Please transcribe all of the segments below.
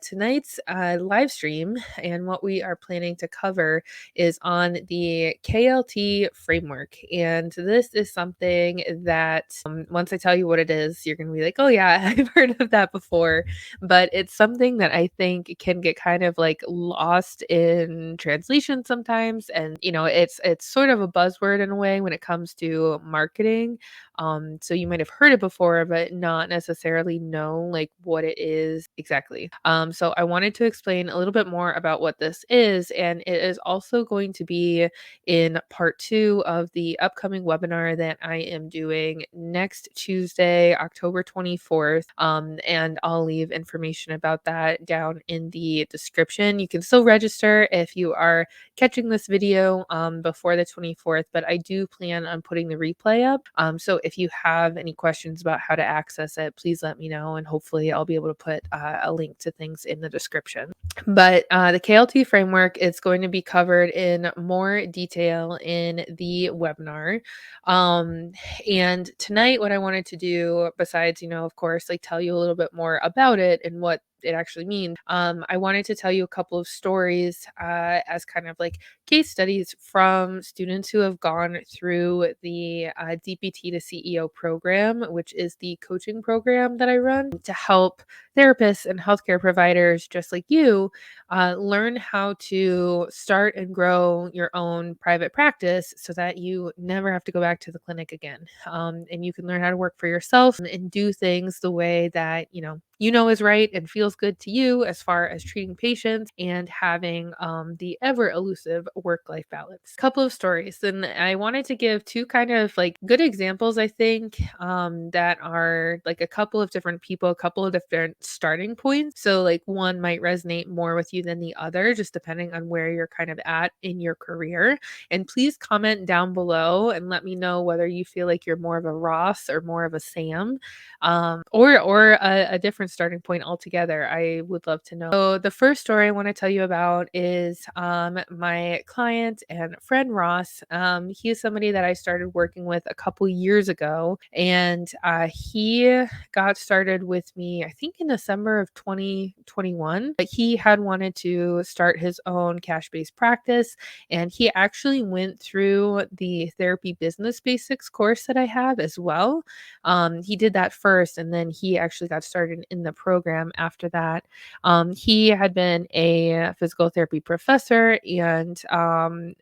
Tonight's live stream and what we are planning to cover is on the KLT framework. And this is something that once I tell you what it is, you're going to be like, oh, yeah, I've heard of that before. But it's something that I think can get kind of like lost in translation sometimes. And, it's sort of a buzzword in a way when it comes to marketing. So you might have heard it before, but not necessarily know like what it is exactly. So I wanted to explain a little bit more about what this is, and it is also going to be in part two of the upcoming webinar that I am doing next Tuesday, October 24th. And I'll leave information about that down in the description. You can still register if you are catching this video before the 24th, but I do plan on putting the replay up. So if you have any questions about how to access it, please let me know, and hopefully I'll be able to put a link to things in the description. But the KLT framework is going to be covered in more detail in the webinar. And tonight, what I wanted to do, besides, of course, like tell you a little bit more about it and what it actually means, I wanted to tell you a couple of stories as kind of like case studies from students who have gone through the DPT to CEO program, which is the coaching program that I run to help therapists and healthcare providers just like you learn how to start and grow your own private practice so that you never have to go back to the clinic again. And you can learn how to work for yourself and do things the way that, is right and feels good to you as far as treating patients and having the ever elusive work-life balance. Couple of stories, and I wanted to give two kind of like good examples, I think, that are like a couple of different people, a couple of different starting points. So like one might resonate more with you than the other, just depending on where you're kind of at in your career. And please comment down below and let me know whether you feel like you're more of a Ross or more of a Sam, or a different starting point altogether. I would love to know. So the first story I want to tell you about is my client and friend Ross. He is somebody that I started working with a couple years ago, and he got started with me, I think, in December of 2021. But he had wanted to start his own cash-based practice, and he actually went through the therapy business basics course that I have as well. He did that first, and then he actually got started in the program after that. He had been a physical therapy professor and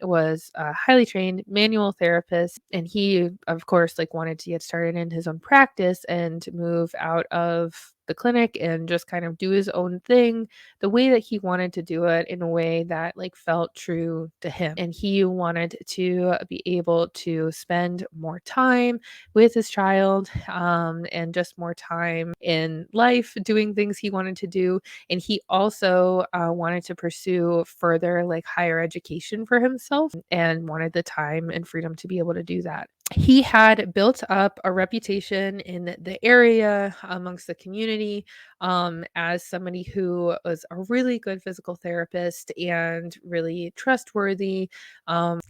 was a highly trained manual therapist. And he, of course, like wanted to get started in his own practice and move out of the clinic and just kind of do his own thing the way that he wanted to do it, in a way that like felt true to him. And he wanted to be able to spend more time with his child, and just more time in life doing things he wanted to do. And he also wanted to pursue further like higher education for himself and wanted the time and freedom to be able to do that. He had built up a reputation in the area amongst the community, as somebody who was a really good physical therapist and really trustworthy,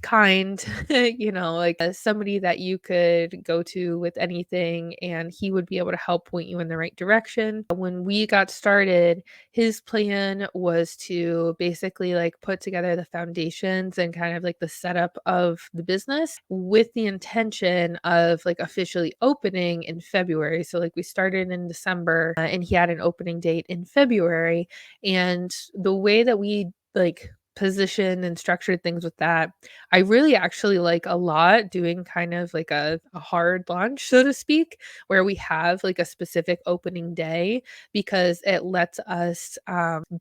kind, like somebody that you could go to with anything, and he would be able to help point you in the right direction. When we got started, his plan was to basically like put together the foundations and kind of like the setup of the business with the intention of like officially opening in February. So like we started in December, and he had an opening date in February. And the way that we like positioned and structured things with that, I really actually like a lot, doing kind of like a hard launch, so to speak, where we have like a specific opening day, because it lets us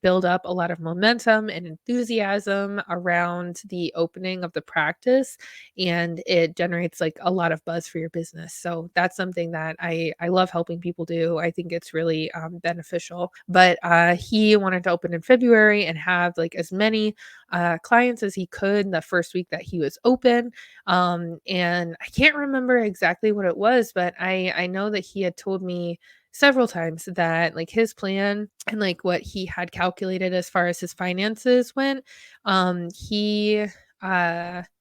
build up a lot of momentum and enthusiasm around the opening of the practice, and it generates like a lot of buzz for your business. So that's something that I love helping people do. I think it's really beneficial. But he wanted to open in February and have like as many clients as he could the first week that he was open. And I can't remember exactly what it was, but I know that he had told me several times that like his plan and like what he had calculated as far as his finances went, he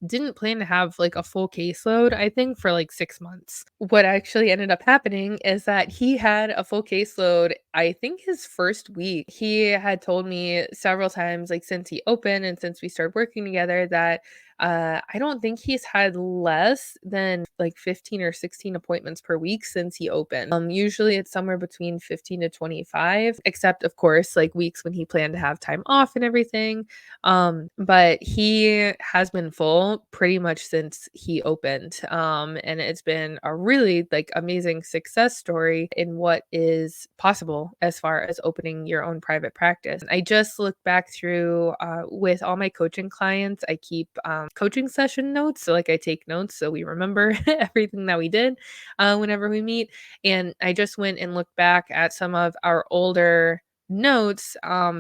didn't plan to have like a full caseload, I think, for like 6 months. What actually ended up happening is that he had a full caseload I think his first week, he had told me several times, like since he opened and since we started working together, that I don't think he's had less than like 15 or 16 appointments per week since he opened. Usually it's somewhere between 15 to 25, except of course, like weeks when he planned to have time off and everything. But he has been full pretty much since he opened. And it's been a really like amazing success story in what is possible as far as opening your own private practice. I just looked back through with all my coaching clients, I keep coaching session notes. So like I take notes so we remember everything that we did whenever we meet. And I just went and looked back at some of our older notes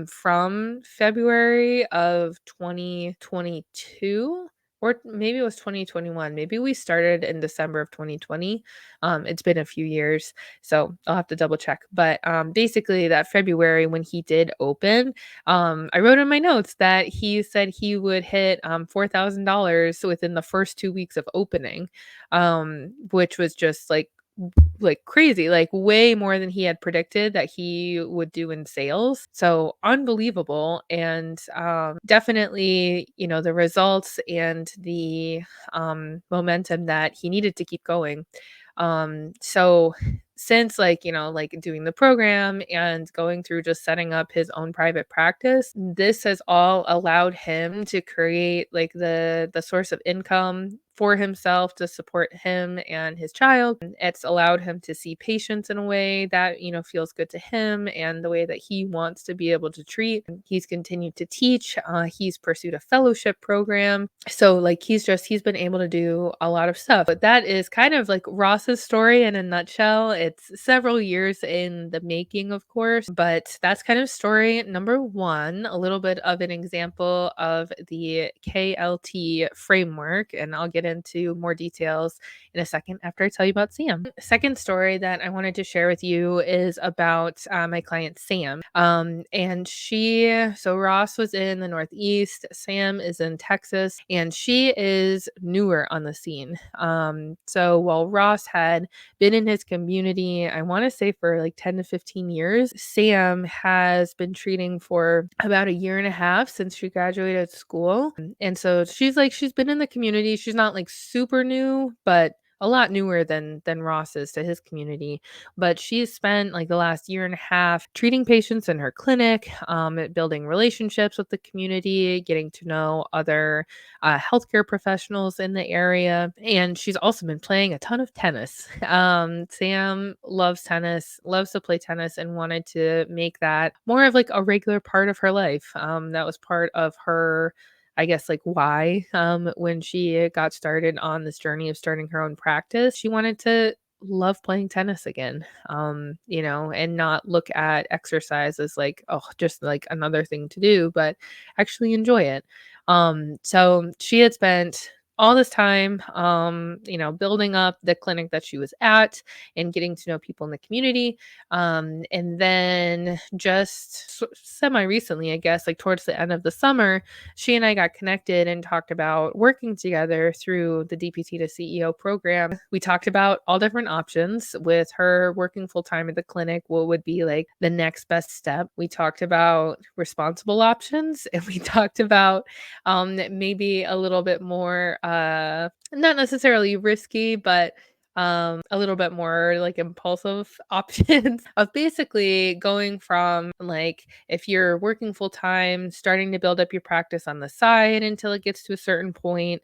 from February of 2022, or maybe it was 2021. Maybe we started in December of 2020. It's been a few years, so I'll have to double check. But basically, that February when he did open, I wrote in my notes that he said he would hit $4,000 within the first 2 weeks of opening, which was just like crazy, like way more than he had predicted that he would do in sales. So unbelievable. And definitely, the results and the momentum that he needed to keep going. So since like doing the program and going through just setting up his own private practice, this has all allowed him to create like the source of income for himself to support him and his child. It's allowed him to see patients in a way that, feels good to him and the way that he wants to be able to treat. He's continued to teach. He's pursued a fellowship program. So like he's been able to do a lot of stuff. But that is kind of like Ross's story in a nutshell. It's several years in the making, of course, but that's kind of story number one, a little bit of an example of the KLT framework. And I'll get into more details in a second after I tell you about Sam. Second story that I wanted to share with you is about my client Sam. So Ross was in the Northeast, Sam is in Texas, and she is newer on the scene. So while Ross had been in his community, I want to say for like 10 to 15 years, Sam has been treating for about a year and a half since she graduated school. And so she's been in the community. She's not like super new, but a lot newer than Ross is to his community. But she's spent like the last year and a half treating patients in her clinic, building relationships with the community, getting to know other healthcare professionals in the area. And she's also been playing a ton of tennis. Sam loves tennis, loves to play tennis, and wanted to make that more of like a regular part of her life. That was part of her, I guess, like why when she got started on this journey of starting her own practice. She wanted to love playing tennis again, and not look at exercise as like, oh, just like another thing to do, but actually enjoy it. So she had spent all this time, building up the clinic that she was at and getting to know people in the community. And then just semi recently, I guess, like towards the end of the summer, she and I got connected and talked about working together through the DPT to CEO program. We talked about all different options with her working full time at the clinic, what would be like the next best step. We talked about responsible options and we talked about maybe a little bit more, not necessarily risky, but a little bit more like impulsive options of basically going from like if you're working full time, starting to build up your practice on the side until it gets to a certain point,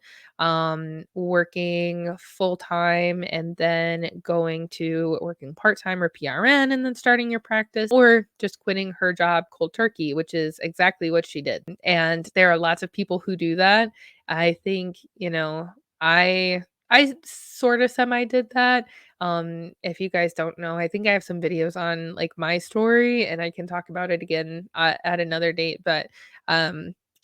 working full time and then going to working part time or PRN and then starting your practice, or just quitting her job cold turkey, which is exactly what she did. And there are lots of people who do that. I think, I I sort of semi did that. If you guys don't know, I think I have some videos on like my story and I can talk about it again at another date. But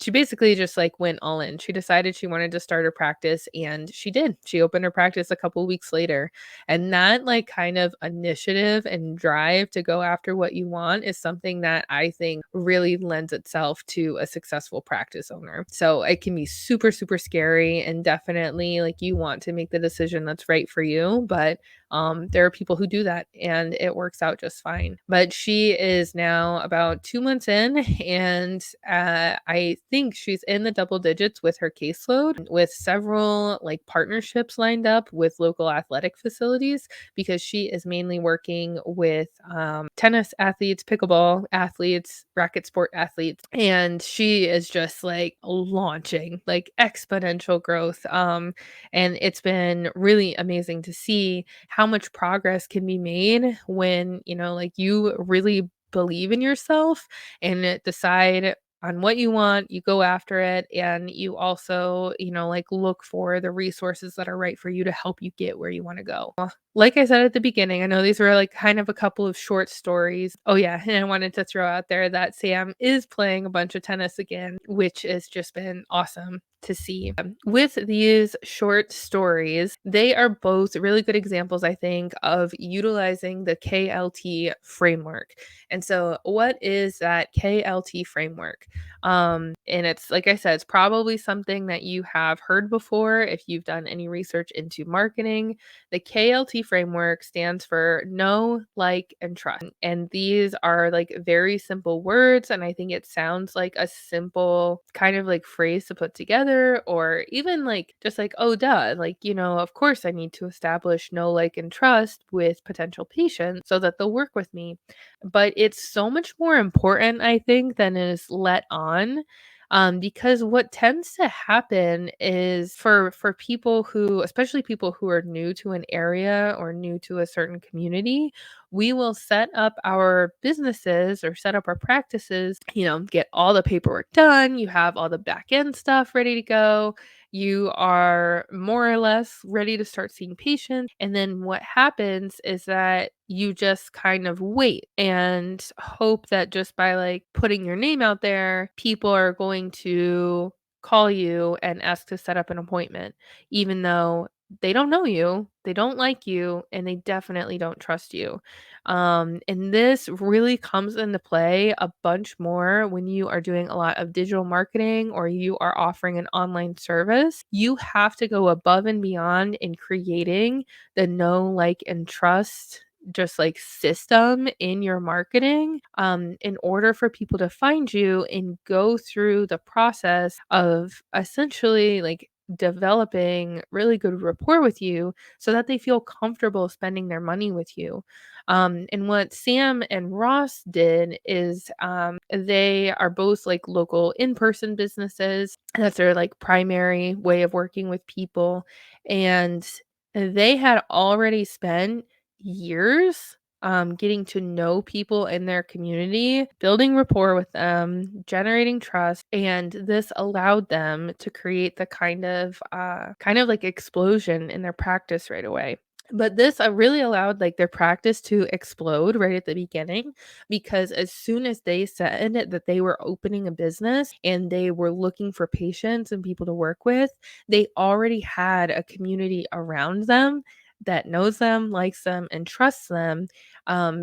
she basically just like went all in. She decided she wanted to start her practice and she did. She opened her practice a couple weeks later. And that like kind of initiative and drive to go after what you want is something that I think really lends itself to a successful practice owner. So it can be super, super scary and definitely like you want to make the decision that's right for you. But there are people who do that and it works out just fine. But she is now about 2 months in, and I think she's in the double digits with her caseload, with several like partnerships lined up with local athletic facilities because she is mainly working with tennis athletes, pickleball athletes, racket sport athletes, and she is just like launching like exponential growth. And it's been really amazing to see how much progress can be made when, like you really believe in yourself and decide on what you want, you go after it, and you also, like look for the resources that are right for you to help you get where you want to go. Like I said at the beginning, I know these were like kind of a couple of short stories. Oh, yeah. And I wanted to throw out there that Sam is playing a bunch of tennis again, which has just been awesome to see. With these short stories, they are both really good examples, I think, of utilizing the KLT framework. And so, what is that KLT framework? And it's like I said, it's probably something that you have heard before if you've done any research into marketing. The KLT framework stands for know, like, and trust. And these are like very simple words. And I think it sounds like a simple kind of like phrase to put together, or even like just like, oh, duh. Like, of course I need to establish know, like, and trust with potential patients so that they'll work with me. But it's so much more important, I think, than is let on. Because what tends to happen is for people who, especially people who are new to an area or new to a certain community, we will set up our businesses or set up our practices, get all the paperwork done, you have all the back end stuff ready to go, you are more or less ready to start seeing patients. And then what happens is that you just kind of wait and hope that just by like putting your name out there, people are going to call you and ask to set up an appointment, even though they don't know you, they don't like you, and they definitely don't trust you. And this really comes into play a bunch more when you are doing a lot of digital marketing or you are offering an online service. You have to go above and beyond in creating the know, like, and trust just like system in your marketing in order for people to find you and go through the process of essentially like developing really good rapport with you so that they feel comfortable spending their money with you. And what Sam and Ross did is they are both like local in-person businesses. That's their like primary way of working with people. And they had already spent years getting to know people in their community, building rapport with them, generating trust, and this allowed them to create the kind of like explosion in their practice right away. But this really allowed like their practice to explode right at the beginning, because as soon as they said that they were opening a business and they were looking for patients and people to work with, they already had a community around them that knows them, likes them, and trusts them.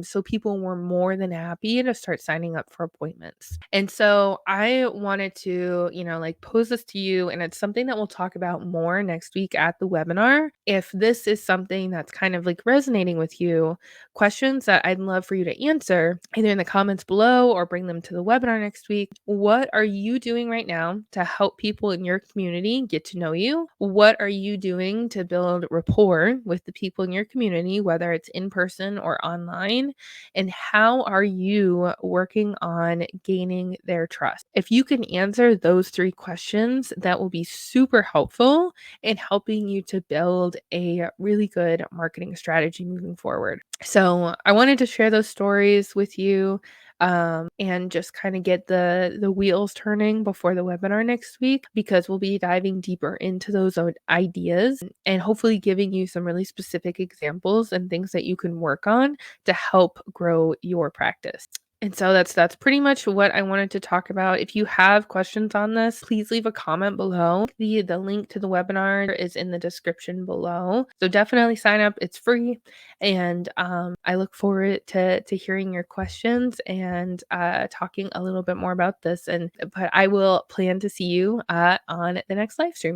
So people were more than happy to start signing up for appointments. And so I wanted to, like pose this to you, and it's something that we'll talk about more next week at the webinar. If this is something that's kind of like resonating with you, questions that I'd love for you to answer either in the comments below or bring them to the webinar next week. What are you doing right now to help people in your community get to know you? What are you doing to build rapport with the people in your community, whether it's in person or online? And how are you working on gaining their trust? If you can answer those 3 questions, that will be super helpful in helping you to build a really good marketing strategy moving forward. So I wanted to share those stories with you, and just kind of get the wheels turning before the webinar next week, because we'll be diving deeper into those ideas and hopefully giving you some really specific examples and things that you can work on to help grow your practice. And so that's pretty much what I wanted to talk about. If you have questions on this, please leave a comment below. The link to the webinar is in the description below. So definitely sign up. It's free. And I look forward to hearing your questions and talking a little bit more about this. But I will plan to see you on the next live stream.